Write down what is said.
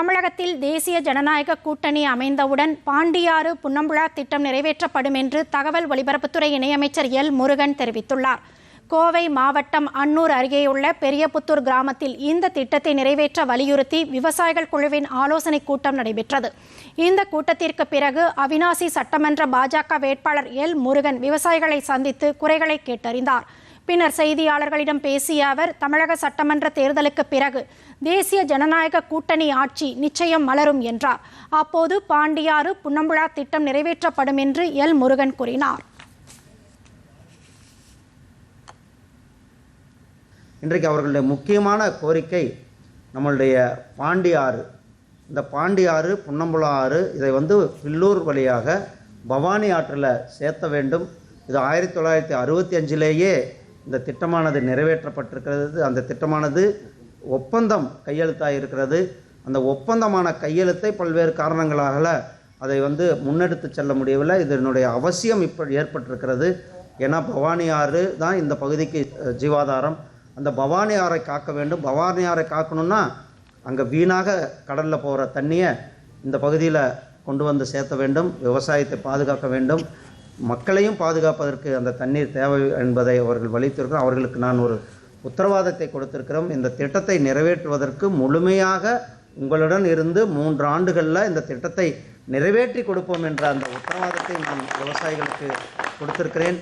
தமிழகத்தில் தேசிய ஜனநாயக கூட்டணி அமைந்தவுடன் பாண்டியாறு புன்னம்புழா திட்டம் நிறைவேற்றப்படும் என்று தகவல் ஒலிபரப்புத்துறை இணையமைச்சர் எல் முருகன் தெரிவித்துள்ளார். கோவை மாவட்டம் அன்னூர் அருகேயுள்ள பெரியபுத்தூர் கிராமத்தில் இந்த திட்டத்தை நிறைவேற்ற வலியுறுத்தி விவசாயிகள் குழுவின் ஆலோசனைக் கூட்டம் நடைபெற்றது. இந்த கூட்டத்திற்கு பிறகு அவிநாசி சட்டமன்ற பாஜக வேட்பாளர் எல் முருகன் விவசாயிகளை சந்தித்து குறைகளை கேட்டறிந்தார். பின்னர் செய்தியாளர்களிடம் பேசிய அவர், தமிழக சட்டமன்ற தேர்தலுக்கு பிறகு தேசிய ஜனநாயக கூட்டணி ஆட்சி நிச்சயம் மலரும் என்றார். அப்போது பாண்டியாறு புன்னம்புழா திட்டம் நிறைவேற்றப்படும் என்று எல் முருகன் கூறினார். இன்றைக்கு அவர்களுடைய முக்கியமான கோரிக்கை நம்மளுடைய பாண்டியாறு, இந்த பாண்டியாறு புன்னம்புழா ஆறு இதை பில்லூர் வழியாக பவானி ஆற்றில் சேர்த்த வேண்டும். இது 1965லேயே இந்த திட்டமானது நிறைவேற்றப்பட்டிருக்கிறது. அந்த திட்டமானது ஒப்பந்தம் கையெழுத்தாக இருக்கிறது. அந்த ஒப்பந்தமான கையெழுத்தை பல்வேறு காரணங்களாக அதை முன்னெடுத்து செல்ல முடியவில்லை. இதனுடைய அவசியம் இப்போ ஏற்பட்டிருக்கிறது. ஏன்னா பவானி ஆறு தான் இந்த பகுதிக்கு ஜீவாதாரம். அந்த பவானி ஆறை காக்க வேண்டும். பவானி ஆறை காக்கணும்னா அங்கே வீணாக கடலில் போகிற தண்ணியை இந்த பகுதியில் கொண்டு சேர்த்த வேண்டும். விவசாயத்தை பாதுகாக்க வேண்டும். மக்களையும் பாதுகாப்பதற்கு அந்த தண்ணீர் தேவை என்பதை அவர்கள் வலியுறுத்தியிருக்கிறோம். அவர்களுக்கு நான் ஒரு உத்தரவாதத்தை கொடுத்திருக்கிறோம். இந்த திட்டத்தை நிறைவேற்றுவதற்கு முழுமையாக உங்களுடன் இருந்து 3 ஆண்டுகளில் இந்த திட்டத்தை நிறைவேற்றி கொடுப்போம் என்ற அந்த உத்தரவாதத்தை நான் விவசாயிகளுக்கு கொடுத்திருக்கிறேன்.